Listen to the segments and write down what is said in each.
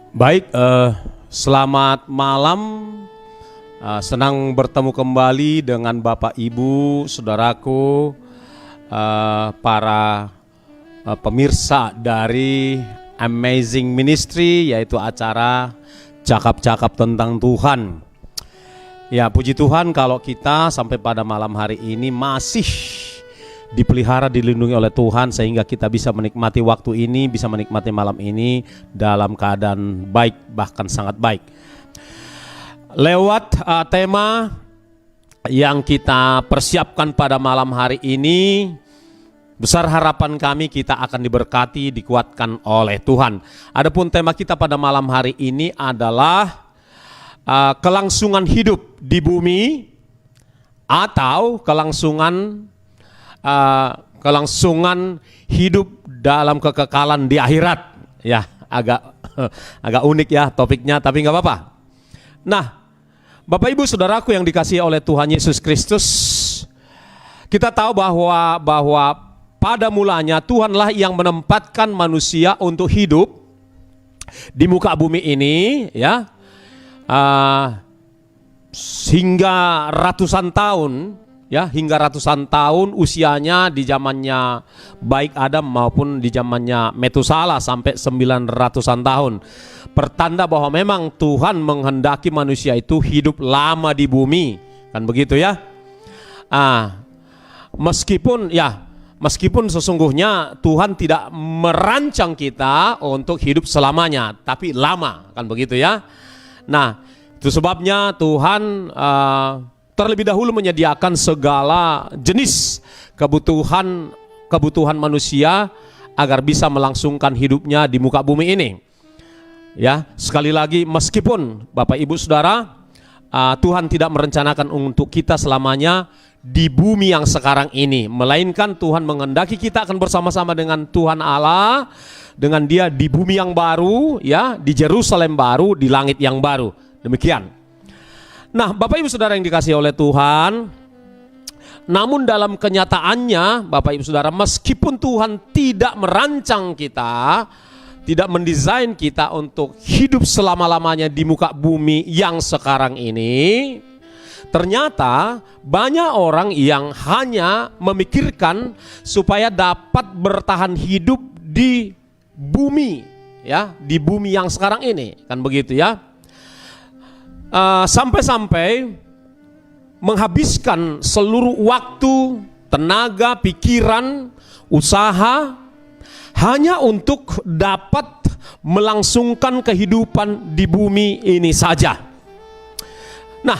Baik, selamat malam. Senang bertemu kembali dengan Bapak Ibu, saudaraku, para pemirsa dari Amazing Ministry, yaitu acara cakap-cakap tentang Tuhan. Ya, puji Tuhan kalau kita sampai pada malam hari ini masih dipelihara, dilindungi oleh Tuhan, sehingga kita bisa menikmati waktu ini, bisa menikmati malam ini dalam keadaan baik, bahkan sangat baik. Lewat tema yang kita persiapkan pada malam hari ini, besar harapan kami kita akan diberkati, dikuatkan oleh Tuhan. Adapun tema kita pada malam hari ini adalah kelangsungan hidup di bumi atau kelangsungan hidup dalam kekekalan di akhirat. Ya, agak unik ya topiknya, tapi nggak apa-apa. Nah, Bapak Ibu saudaraku yang dikasihi oleh Tuhan Yesus Kristus, kita tahu bahwa pada mulanya Tuhanlah yang menempatkan manusia untuk hidup di muka bumi ini, ya, hingga ratusan tahun. Ya, hingga ratusan tahun usianya di zamannya baik Adam maupun di zamannya Metusala sampai 900-an tahun. Pertanda bahwa memang Tuhan menghendaki manusia itu hidup lama di bumi, kan begitu ya? Meskipun sesungguhnya Tuhan tidak merancang kita untuk hidup selamanya, tapi lama, kan begitu ya? Nah, itu sebabnya Tuhan terlebih dahulu menyediakan segala jenis kebutuhan manusia agar bisa melangsungkan hidupnya di muka bumi ini. Ya, sekali lagi, meskipun Bapak Ibu Saudara, Tuhan tidak merencanakan untuk kita selamanya di bumi yang sekarang ini, melainkan Tuhan menghendaki kita akan bersama-sama dengan Tuhan Allah, dengan Dia di bumi yang baru, ya, di Yerusalem baru, di langit yang baru. Demikian. Nah, Bapak Ibu Saudara yang dikasihi oleh Tuhan, namun dalam kenyataannya Bapak Ibu Saudara, meskipun Tuhan tidak merancang kita, tidak mendesain kita untuk hidup selama-lamanya di muka bumi yang sekarang ini, ternyata banyak orang yang hanya memikirkan supaya dapat bertahan hidup di bumi, ya, di bumi yang sekarang ini, kan begitu ya. Sampai-sampai menghabiskan seluruh waktu, tenaga, pikiran, usaha hanya untuk dapat melangsungkan kehidupan di bumi ini saja. Nah,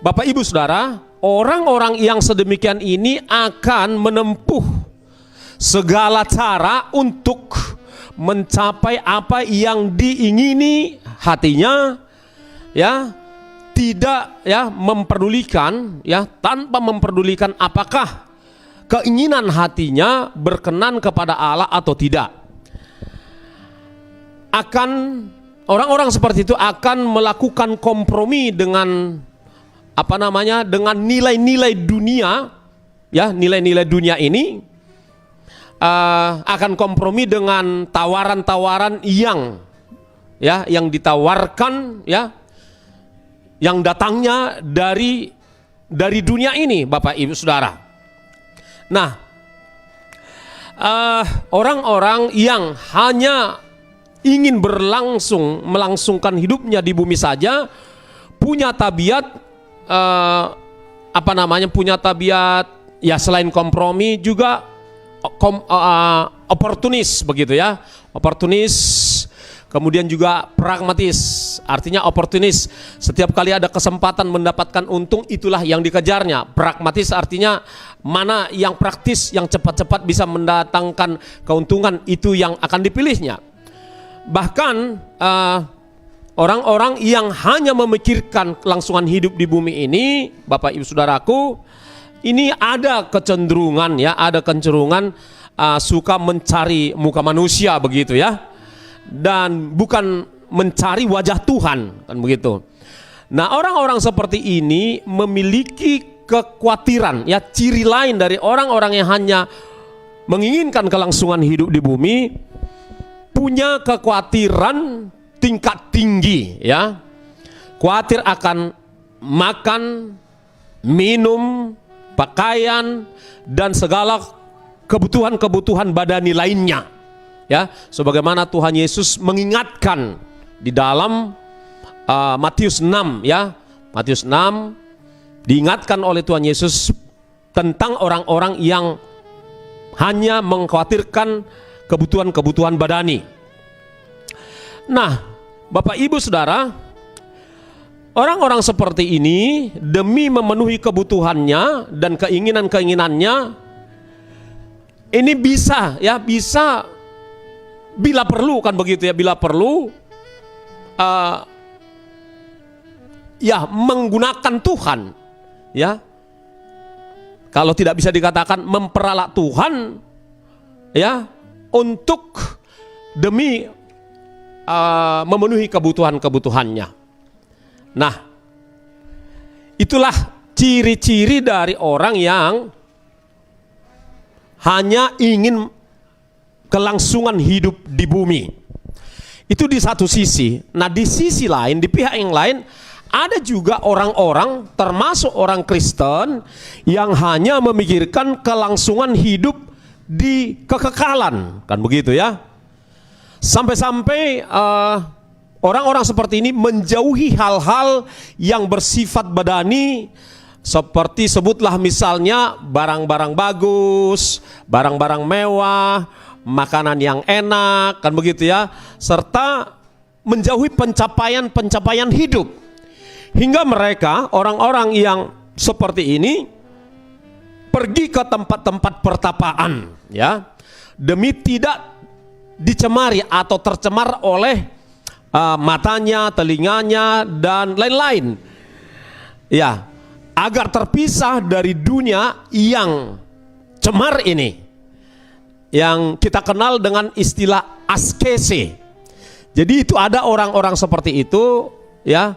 Bapak Ibu Saudara, orang-orang yang sedemikian ini akan menempuh segala cara untuk mencapai apa yang diingini hatinya, ya, tidak ya memperdulikan, ya, tanpa memperdulikan apakah keinginan hatinya berkenan kepada Allah atau tidak. Orang-orang seperti itu akan melakukan kompromi dengan dengan nilai-nilai dunia, ya, nilai-nilai dunia ini, akan kompromi dengan tawaran-tawaran yang ditawarkan, ya, yang datangnya dari dunia ini, Bapak Ibu Saudara. Nah, orang-orang yang hanya ingin melangsungkan hidupnya di bumi saja, punya tabiat punya tabiat, ya, selain kompromi juga oportunis, begitu ya, oportunis. Kemudian juga pragmatis, artinya oportunis. Setiap kali ada kesempatan mendapatkan untung, itulah yang dikejarnya. Pragmatis artinya mana yang praktis, yang cepat-cepat bisa mendatangkan keuntungan, itu yang akan dipilihnya. Bahkan orang-orang yang hanya memikirkan kelangsungan hidup di bumi ini, Bapak Ibu Saudaraku, ini ada kecenderungan, ya, suka mencari muka manusia, begitu ya, dan bukan mencari wajah Tuhan, kan begitu. Nah, orang-orang seperti ini memiliki kekhawatiran, ya, ciri lain dari orang-orang yang hanya menginginkan kelangsungan hidup di bumi, punya kekhawatiran tingkat tinggi, ya. Khawatir akan makan, minum, pakaian, dan segala kebutuhan-kebutuhan badani lainnya, ya. Sebagaimana Tuhan Yesus mengingatkan di dalam Matius 6, ya. Matius 6 diingatkan oleh Tuhan Yesus tentang orang-orang yang hanya mengkhawatirkan kebutuhan-kebutuhan badani. Nah, Bapak Ibu Saudara, orang-orang seperti ini demi memenuhi kebutuhannya dan keinginan-keinginannya, ini bisa, ya, bisa bila perlu, kan begitu ya, bila perlu ya menggunakan Tuhan, ya. Kalau tidak bisa dikatakan memperalat Tuhan, ya, untuk demi memenuhi kebutuhan-kebutuhannya. Nah, itulah ciri-ciri dari orang yang hanya ingin kelangsungan hidup di bumi. Itu di satu sisi. Nah, di sisi lain, di pihak yang lain, ada juga orang-orang, termasuk orang Kristen, yang hanya memikirkan kelangsungan hidup di kekekalan, kan begitu ya. Sampai-sampai orang-orang seperti ini menjauhi hal-hal yang bersifat badani, seperti sebutlah misalnya barang-barang bagus, barang-barang mewah, makanan yang enak, kan begitu ya, serta menjauhi pencapaian-pencapaian hidup. Hingga mereka, orang-orang yang seperti ini, pergi ke tempat-tempat pertapaan, ya, demi tidak dicemari atau tercemar oleh matanya, telinganya, dan lain-lain, ya, agar terpisah dari dunia yang cemar ini, yang kita kenal dengan istilah askese. Jadi itu ada orang-orang seperti itu, ya,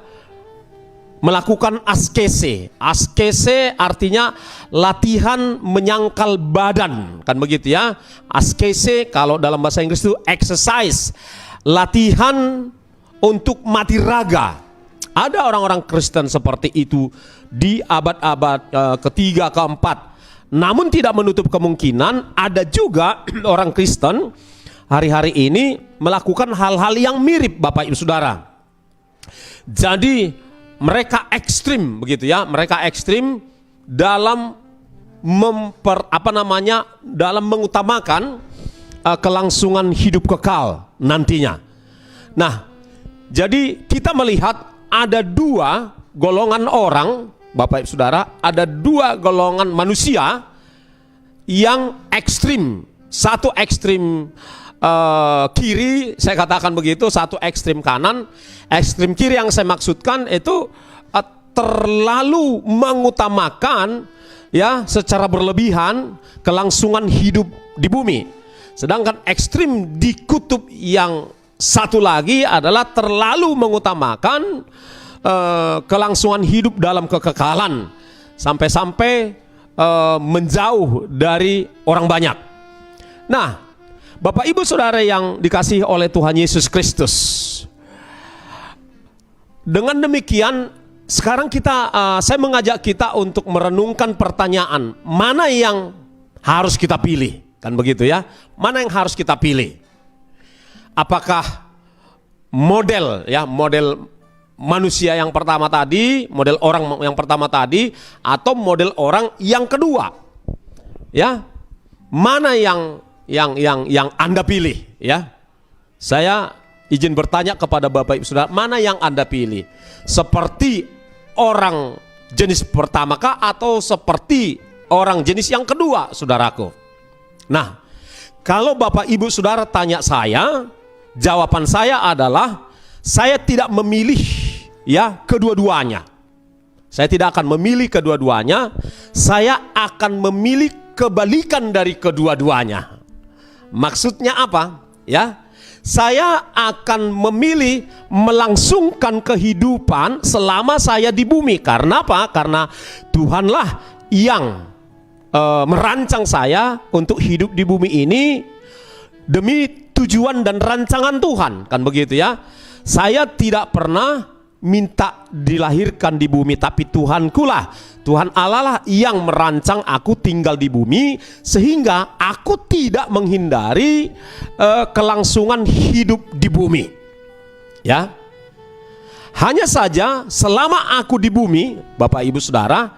melakukan askese. Askese artinya latihan menyangkal badan, kan begitu ya. Askese kalau dalam bahasa Inggris itu exercise, latihan untuk mati raga. Ada orang-orang Kristen seperti itu di abad-abad ketiga, keempat. Namun tidak menutup kemungkinan ada juga orang Kristen hari-hari ini melakukan hal-hal yang mirip, Bapak Ibu Saudara. Jadi mereka ekstrim begitu ya, mereka ekstrim dalam dalam mengutamakan kelangsungan hidup kekal nantinya. Nah, jadi kita melihat ada dua golongan orang, Bapak Ibu Saudara, ada dua golongan manusia yang ekstrim. Satu ekstrim kiri, saya katakan begitu, satu ekstrim kanan. Ekstrim kiri yang saya maksudkan itu terlalu mengutamakan, ya, secara berlebihan kelangsungan hidup di bumi. Sedangkan ekstrim di kutub yang satu lagi adalah terlalu mengutamakan kelangsungan hidup dalam kekekalan, sampai-sampai menjauh dari orang banyak. Nah, Bapak Ibu Saudara yang dikasihi oleh Tuhan Yesus Kristus, dengan demikian sekarang saya mengajak kita untuk merenungkan pertanyaan, mana yang harus kita pilih, kan begitu ya? Mana yang harus kita pilih? Apakah model manusia yang pertama tadi, model orang yang pertama tadi, atau model orang yang kedua? Ya, mana yang Anda pilih, ya? Saya izin bertanya kepada Bapak Ibu Saudara, mana yang Anda pilih? Seperti orang jenis pertama kah, atau seperti orang jenis yang kedua, saudaraku? Nah, kalau Bapak Ibu Saudara tanya saya, jawaban saya adalah saya tidak memilih, ya, kedua-duanya. Saya tidak akan memilih kedua-duanya. Saya akan memilih kebalikan dari kedua-duanya. Maksudnya apa? Ya, saya akan memilih melangsungkan kehidupan selama saya di bumi. Karena apa? Karena Tuhanlah yang merancang saya untuk hidup di bumi ini demi tujuan dan rancangan Tuhan, kan begitu ya. Saya tidak pernah minta dilahirkan di bumi, tapi Tuhankulah, Tuhan Allah lah yang merancang aku tinggal di bumi, sehingga aku tidak menghindari kelangsungan hidup di bumi. Ya, hanya saja selama aku di bumi, Bapak Ibu Saudara,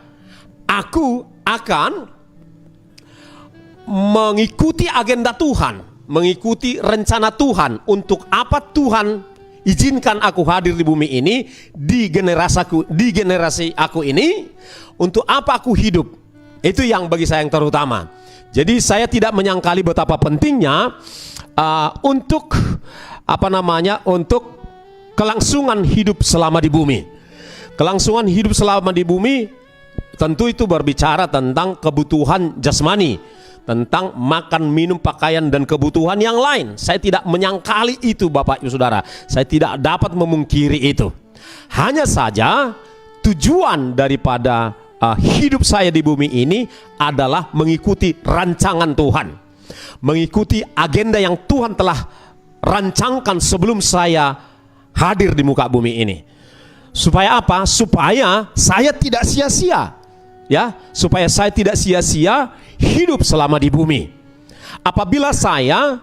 aku akan mengikuti agenda Tuhan, mengikuti rencana Tuhan. Untuk apa Tuhan izinkan aku hadir di bumi ini, di generasi aku ini, untuk apa aku hidup. Itu yang bagi saya yang terutama. Jadi saya tidak menyangkali betapa pentingnya untuk untuk kelangsungan hidup selama di bumi. Kelangsungan hidup selama di bumi tentu itu berbicara tentang kebutuhan jasmani, tentang makan, minum, pakaian, dan kebutuhan yang lain. Saya tidak menyangkali itu, Bapak Ibu Saudara. Saya tidak dapat memungkiri itu. Hanya saja tujuan daripada hidup saya di bumi ini adalah mengikuti rancangan Tuhan, mengikuti agenda yang Tuhan telah rancangkan sebelum saya hadir di muka bumi ini. Supaya apa? Supaya saya tidak sia-sia, ya, supaya saya tidak sia-sia hidup selama di bumi. Apabila saya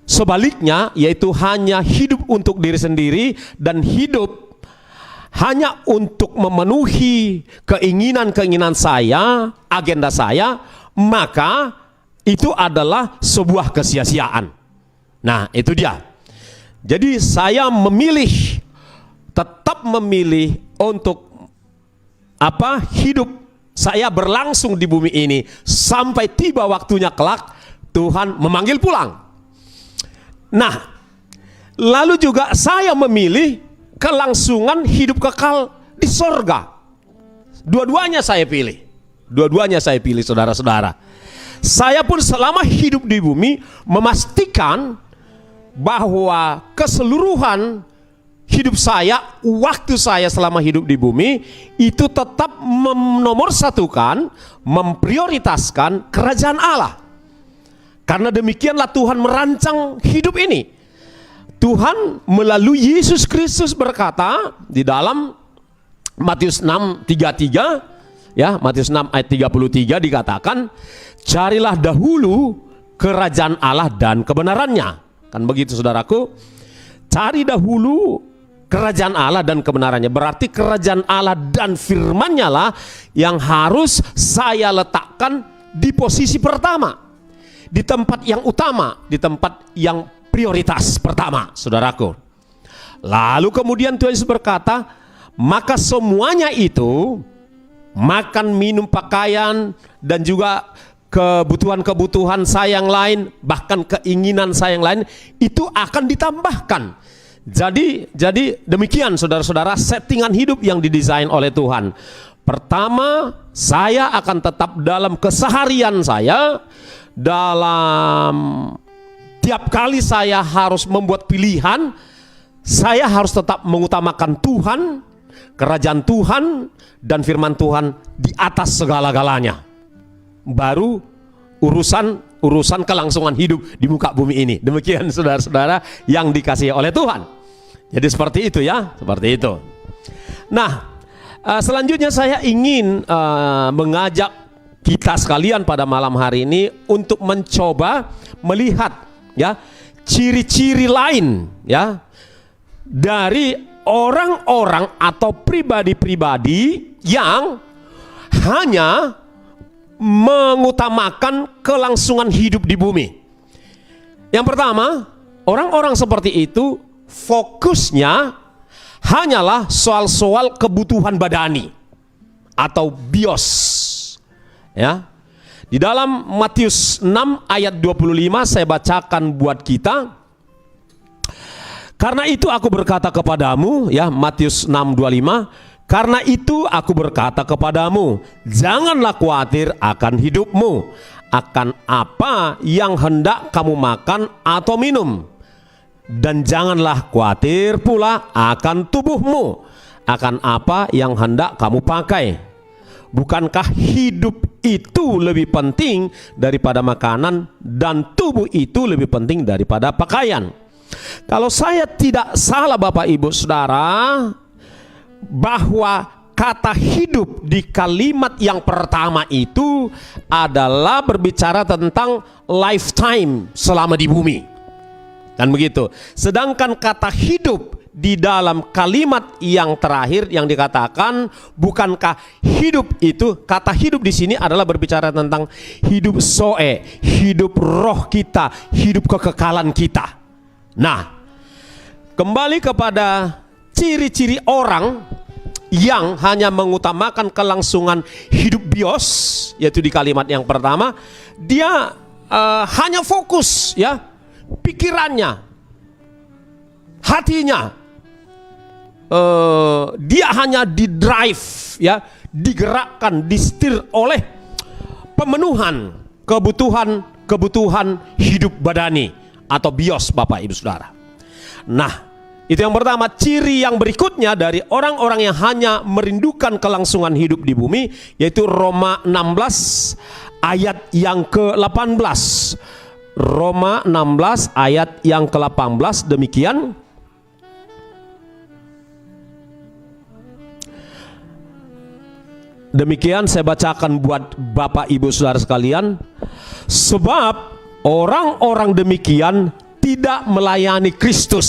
sebaliknya, yaitu hanya hidup untuk diri sendiri dan hidup hanya untuk memenuhi keinginan-keinginan saya, agenda saya, maka itu adalah sebuah kesia-siaan. Nah, itu dia. Jadi saya tetap memilih untuk hidup saya berlangsung di bumi ini sampai tiba waktunya kelak Tuhan memanggil pulang. Nah, lalu juga saya memilih kelangsungan hidup kekal di sorga. Dua-duanya saya pilih. Dua-duanya saya pilih, saudara-saudara. Saya pun selama hidup di bumi memastikan bahwa keseluruhan hidup saya, waktu saya selama hidup di bumi itu tetap menomorsatukan, memprioritaskan kerajaan Allah. Karena demikianlah Tuhan merancang hidup ini. Tuhan melalui Yesus Kristus berkata di dalam Matius 6:33, ya, Matius 6 ayat 33 dikatakan, carilah dahulu kerajaan Allah dan kebenarannya. Kan begitu, saudaraku. Cari dahulu kerajaan Allah dan kebenarannya. Berarti kerajaan Allah dan firman-Nya lah yang harus saya letakkan di posisi pertama, di tempat yang utama, di tempat yang prioritas pertama, saudaraku. Lalu kemudian Tuhan Yesus berkata, maka semuanya itu, makan, minum, pakaian, dan juga kebutuhan-kebutuhan saya yang lain, bahkan keinginan saya yang lain, itu akan ditambahkan. Jadi demikian, saudara-saudara, settingan hidup yang didesain oleh Tuhan. Pertama, saya akan tetap dalam keseharian saya, dalam tiap kali saya harus membuat pilihan, saya harus tetap mengutamakan Tuhan, kerajaan Tuhan, dan firman Tuhan di atas segala-galanya. Baru urusan kelangsungan hidup di muka bumi ini. Demikian, saudara-saudara yang dikasihi oleh Tuhan. Jadi seperti itu, ya, seperti itu. Nah, selanjutnya saya ingin mengajak kita sekalian pada malam hari ini untuk mencoba melihat, ya, ciri-ciri lain, ya, dari orang-orang atau pribadi-pribadi yang hanya mengutamakan kelangsungan hidup di bumi. Yang pertama, orang-orang seperti itu fokusnya hanyalah soal-soal kebutuhan badani atau bios, ya. Di dalam Matius 6 ayat 25 saya bacakan buat kita. Karena itu aku berkata kepadamu, ya, Matius 6:25, karena itu aku berkata kepadamu, janganlah khawatir akan hidupmu, akan apa yang hendak kamu makan atau minum, dan janganlah khawatir pula akan tubuhmu, akan apa yang hendak kamu pakai. Bukankah hidup itu lebih penting daripada makanan, dan tubuh itu lebih penting daripada pakaian? Kalau saya tidak salah Bapak Ibu Saudara, bahwa kata hidup di kalimat yang pertama itu adalah berbicara tentang lifetime selama di bumi. Kan begitu. Sedangkan kata hidup di dalam kalimat yang terakhir yang dikatakan, bukankah hidup itu, kata hidup di sini adalah berbicara tentang hidup zoe, hidup roh kita, hidup kekekalan kita. Nah, kembali kepada ciri-ciri orang yang hanya mengutamakan kelangsungan hidup bios, yaitu di kalimat yang pertama, dia hanya fokus, ya, pikirannya, hatinya, dia hanya didrive, ya, digerakkan, disetir oleh pemenuhan kebutuhan hidup badani atau bios, Bapak Ibu Saudara. Nah, itu yang pertama. Ciri yang berikutnya dari orang-orang yang hanya merindukan kelangsungan hidup di bumi, yaitu Roma 16 ayat yang ke-18. Roma 16 ayat yang ke-18 demikian. Demikian saya bacakan buat Bapak Ibu Saudara sekalian. Sebab orang-orang demikian tidak melayani Kristus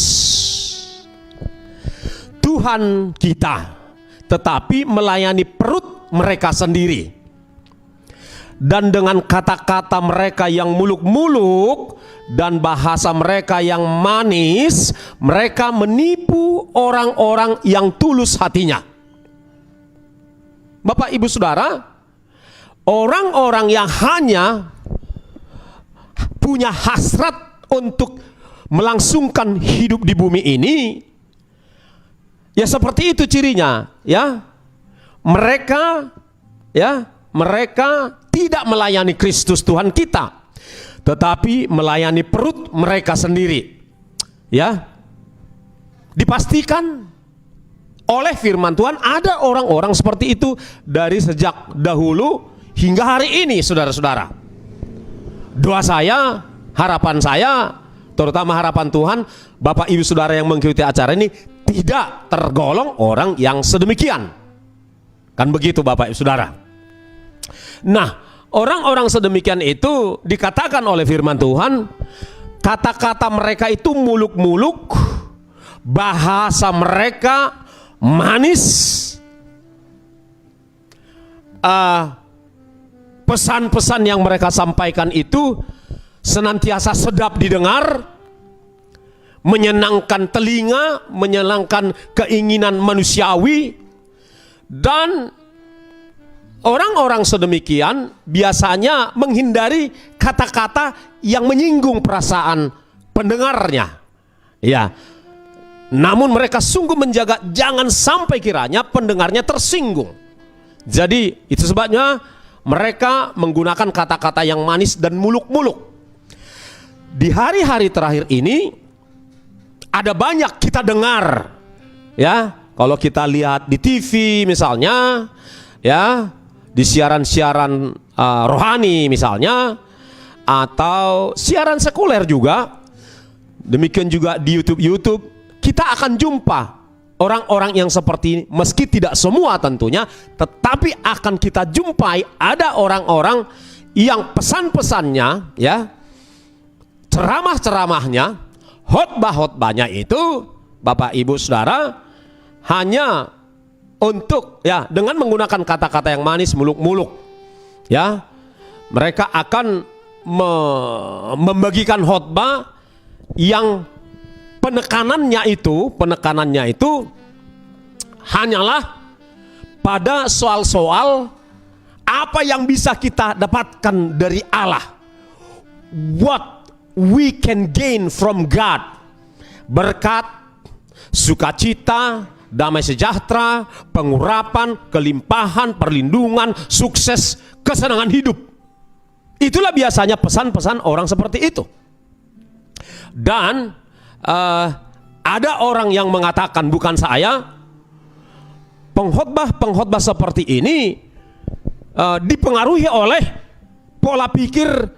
Tuhan kita, tetapi melayani perut mereka sendiri. Dan dengan kata-kata mereka yang muluk-muluk dan bahasa mereka yang manis, mereka menipu orang-orang yang tulus hatinya. Bapak Ibu Saudara, orang-orang yang hanya punya hasrat untuk melangsungkan hidup di bumi ini, ya seperti itu cirinya, ya. Mereka tidak melayani Kristus Tuhan kita, tetapi melayani perut mereka sendiri. Ya. Dipastikan oleh firman Tuhan ada orang-orang seperti itu dari sejak dahulu hingga hari ini, saudara-saudara. Doa saya, harapan saya, terutama harapan Tuhan, Bapak Ibu Saudara yang mengikuti acara ini tidak tergolong orang yang sedemikian. Kan begitu Bapak Ibu Saudara. Nah, orang-orang sedemikian itu dikatakan oleh firman Tuhan, kata-kata mereka itu muluk-muluk, bahasa mereka manis, pesan-pesan yang mereka sampaikan itu senantiasa sedap didengar, menyenangkan telinga, menyenangkan keinginan manusiawi. Dan orang-orang sedemikian biasanya menghindari kata-kata yang menyinggung perasaan pendengarnya. Ya. Namun mereka sungguh menjaga jangan sampai kiranya pendengarnya tersinggung. Jadi itu sebabnya mereka menggunakan kata-kata yang manis dan muluk-muluk. Di hari-hari terakhir ini ada banyak kita dengar, ya, kalau kita lihat di TV misalnya, ya, di siaran-siaran rohani misalnya, atau siaran sekuler juga, demikian juga di YouTube, kita akan jumpa orang-orang yang seperti ini. Meski tidak semua tentunya, tetapi akan kita jumpai ada orang-orang yang pesan-pesannya, ya, ceramah-ceramahnya, khotbah-khotbahnya itu, Bapak Ibu Saudara, hanya untuk, ya, dengan menggunakan kata-kata yang manis, muluk-muluk, ya, mereka akan membagikan khotbah yang penekanannya itu hanyalah pada soal-soal apa yang bisa kita dapatkan dari Allah, what we can gain from God, berkat, sukacita, damai sejahtera, pengurapan, kelimpahan, perlindungan, sukses, kesenangan hidup. Itulah biasanya pesan-pesan orang seperti itu. Dan ada orang yang mengatakan, bukan saya, pengkhotbah seperti ini dipengaruhi oleh pola pikir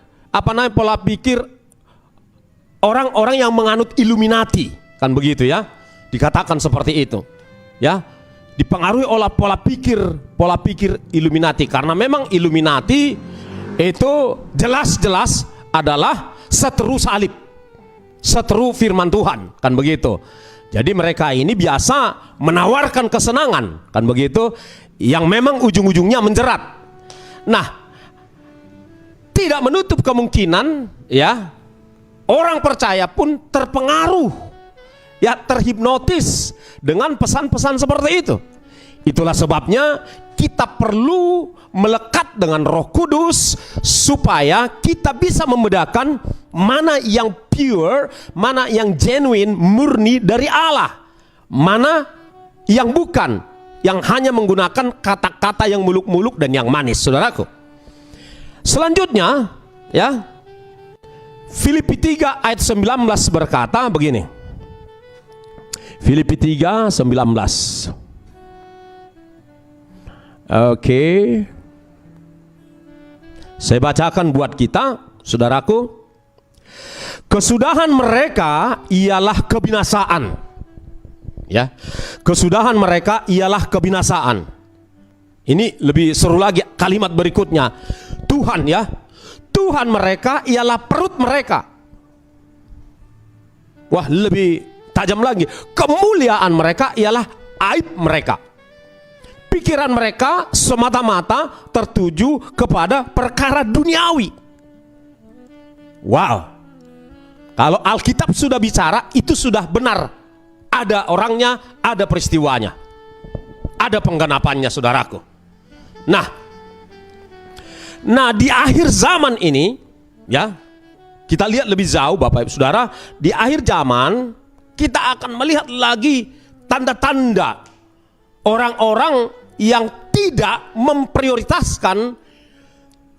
orang-orang yang menganut Illuminati, kan begitu ya, dikatakan seperti itu ya, dipengaruhi oleh pola pikir Illuminati, karena memang Illuminati itu jelas-jelas adalah seteru salib, seteru firman Tuhan, kan begitu. Jadi mereka ini biasa menawarkan kesenangan, kan begitu, yang memang ujung-ujungnya menjerat. Nah, tidak menutup kemungkinan ya, orang percaya pun terpengaruh, ya, terhipnotis dengan pesan-pesan seperti itu. Itulah sebabnya kita perlu melekat dengan Roh Kudus supaya kita bisa membedakan mana yang pure, mana yang genuine, murni dari Allah, mana yang bukan, yang hanya menggunakan kata-kata yang muluk-muluk dan yang manis, saudaraku. Selanjutnya ya, Filipi 3 ayat 19 berkata begini. Filipi 3 19. Oke. Saya bacakan buat kita, saudaraku. Kesudahan mereka ialah kebinasaan. Ya. Kesudahan mereka ialah kebinasaan. Ini lebih seru lagi kalimat berikutnya. Tuhan ya, Tuhan mereka ialah perut mereka. Wah, lebih tajam lagi. Kemuliaan mereka ialah aib mereka. Pikiran mereka semata-mata tertuju kepada perkara duniawi. Wow. Kalau Alkitab sudah bicara, itu sudah benar. Ada orangnya, ada peristiwanya, ada penggenapannya, saudaraku. Nah, di akhir zaman ini ya, kita lihat lebih jauh Bapak Ibu Saudara, di akhir zaman kita akan melihat lagi tanda-tanda orang-orang yang tidak memprioritaskan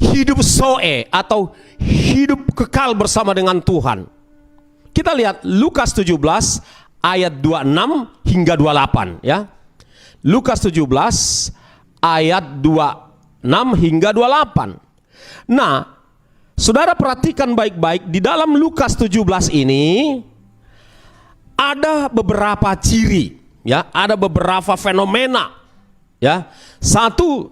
hidup zoe atau hidup kekal bersama dengan Tuhan. Kita lihat Lukas 17 ayat 26 hingga 28 ya. Lukas 17 ayat 26 hingga 28. Nah, saudara perhatikan baik-baik, di dalam Lukas 17 ini ada beberapa ciri ya, ada beberapa fenomena ya. Satu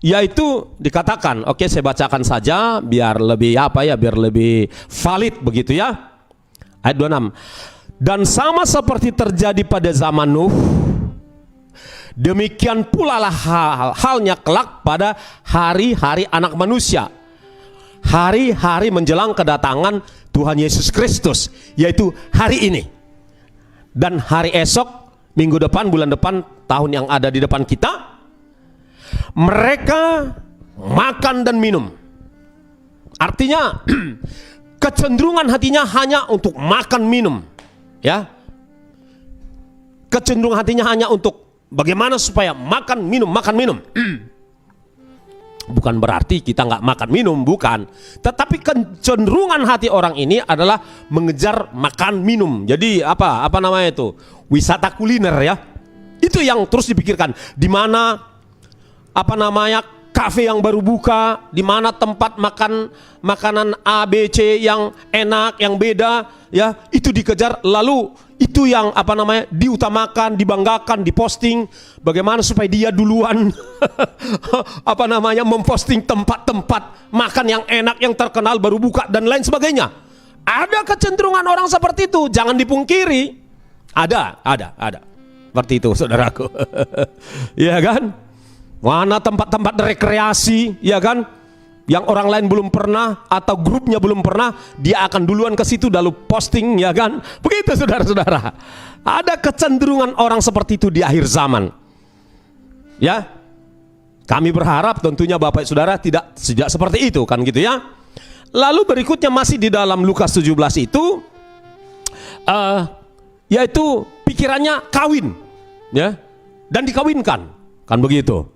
yaitu dikatakan, oke saya bacakan saja biar lebih biar lebih valid begitu ya. Ayat 26. Dan sama seperti terjadi pada zaman Nuh, demikian pula lah halnya kelak pada hari-hari anak manusia, hari-hari menjelang kedatangan Tuhan Yesus Kristus, yaitu hari ini dan hari esok, minggu depan, bulan depan, tahun yang ada di depan kita. Mereka makan dan minum. Artinya kecenderungan hatinya hanya untuk makan minum ya. Kecenderungan hatinya hanya untuk bagaimana supaya makan minum. Bukan berarti kita nggak makan minum, bukan. Tetapi kecenderungan hati orang ini adalah mengejar makan minum. Jadi apa namanya itu? Wisata kuliner ya. Itu yang terus dipikirkan. Di mana kafe yang baru buka, di mana tempat makan makanan A, B, C yang enak, yang beda ya, itu dikejar. Lalu itu yang diutamakan, dibanggakan, diposting. Bagaimana supaya dia duluan memposting tempat-tempat makan yang enak, yang terkenal baru buka dan lain sebagainya. Ada kecenderungan orang seperti itu, jangan dipungkiri. Ada. Seperti itu, saudaraku. Ya kan? Mana tempat-tempat rekreasi, ya kan? Yang orang lain belum pernah atau grupnya belum pernah, dia akan duluan ke situ lalu posting, ya kan? Begitu saudara-saudara. Ada kecenderungan orang seperti itu di akhir zaman. Ya. Kami berharap tentunya Bapak Saudara tidak seperti itu, kan gitu ya. Lalu berikutnya masih di dalam Lukas 17 itu yaitu pikirannya kawin, ya. Dan dikawinkan, kan begitu.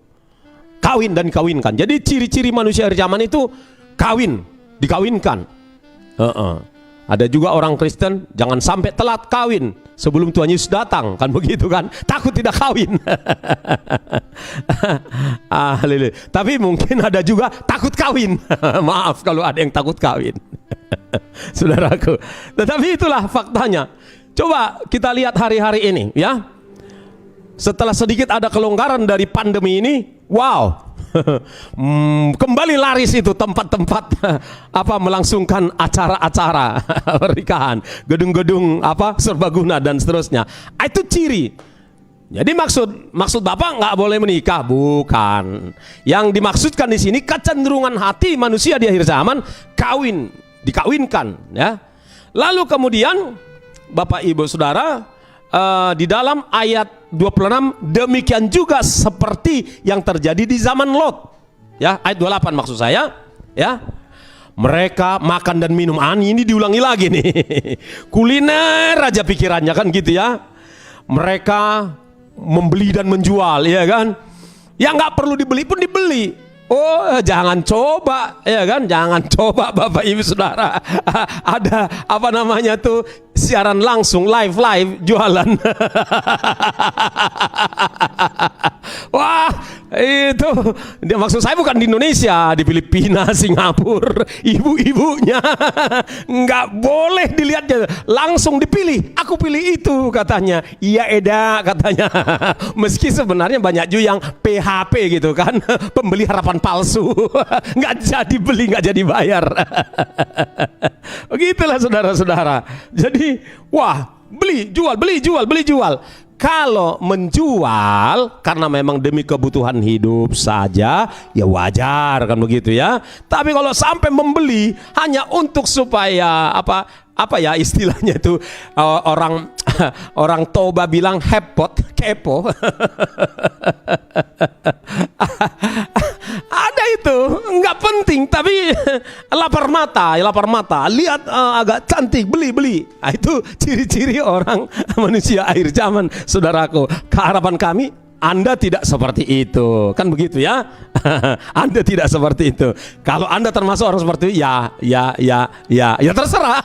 Kawin dan dikawinkan. Jadi ciri-ciri manusia akhir zaman itu kawin, dikawinkan. Ada juga orang Kristen jangan sampai telat kawin sebelum Tuhan Yesus datang, kan begitu kan? Takut tidak kawin. Tapi mungkin ada juga takut kawin. Maaf kalau ada yang takut kawin. Saudaraku. Tetapi itulah faktanya. Coba kita lihat hari-hari ini ya. Setelah sedikit ada kelonggaran dari pandemi ini, wow. Kembali laris itu tempat-tempat melangsungkan acara-acara pernikahan, gedung-gedung serbaguna dan seterusnya. Itu ciri. Jadi maksud Bapak nggak boleh menikah, bukan. Yang dimaksudkan di sini kecenderungan hati manusia di akhir zaman dikawinkan, ya. Lalu kemudian Bapak Ibu Saudara, di dalam ayat 26, demikian juga seperti yang terjadi di zaman Lot. Ya, ayat 28 maksud saya, ya. Mereka makan dan minum. Ini diulangi lagi nih. Kuliner aja pikirannya kan gitu ya. Mereka membeli dan menjual, ya kan. Yang nggak perlu dibeli pun dibeli. Oh, jangan coba, ya kan? Jangan coba Bapak Ibu Saudara. Ada siaran langsung live jualan. Wah, itu dia maksud saya bukan di Indonesia, di Filipina, Singapura, ibu-ibunya nggak boleh dilihatnya, langsung dipilih. Aku pilih itu katanya. Iya Eda katanya. Meski sebenarnya banyak juga yang PHP gitu kan, pembeli harapan palsu, nggak jadi beli, nggak jadi bayar. Begitulah saudara-saudara. Jadi, wah, beli, jual. Kalau menjual karena memang demi kebutuhan hidup saja, ya wajar kan begitu ya. Tapi kalau sampai membeli hanya untuk supaya apa ya istilahnya itu, orang Toba bilang kepo. Ada itu nggak penting, tapi lapar mata, lihat agak cantik, beli. Nah, itu ciri-ciri orang manusia akhir zaman, saudaraku. Keharapan kami Anda tidak seperti itu, kan begitu ya? Anda tidak seperti itu. Kalau Anda termasuk orang seperti itu, ya terserah.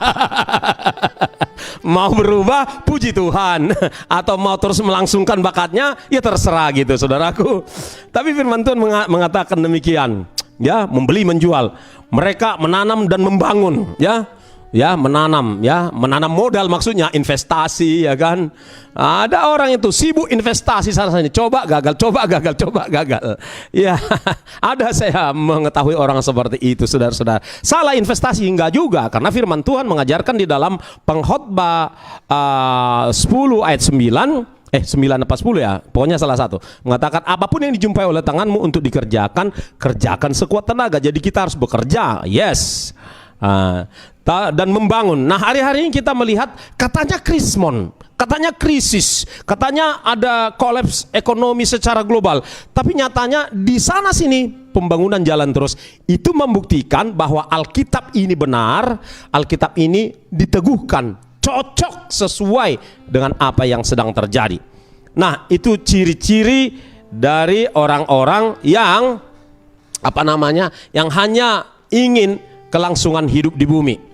Mau berubah, puji Tuhan. Atau mau terus melangsungkan bakatnya, ya terserah gitu, saudaraku. Tapi firman Tuhan mengatakan demikian, ya, membeli menjual. Mereka menanam dan membangun, menanam modal, maksudnya investasi, ya kan. Ada orang itu sibuk investasi sana-sini, coba gagal. Ya, ada saya mengetahui orang seperti itu, saudara-saudara. Salah investasi enggak juga, karena firman Tuhan mengajarkan di dalam Pengkhotbah 10 ayat 9 apa 10 ya, pokoknya salah satu, mengatakan apapun yang dijumpai oleh tanganmu untuk dikerjakan, kerjakan sekuat tenaga. Jadi kita harus bekerja, yes, dan membangun. Nah, hari-hari ini kita melihat katanya krismon, katanya krisis, katanya ada kolaps ekonomi secara global. Tapi nyatanya di sana sini pembangunan jalan terus. Itu membuktikan bahwa Alkitab ini benar, Alkitab ini diteguhkan, cocok sesuai dengan apa yang sedang terjadi. Nah, itu ciri-ciri dari orang-orang yang yang hanya ingin kelangsungan hidup di bumi.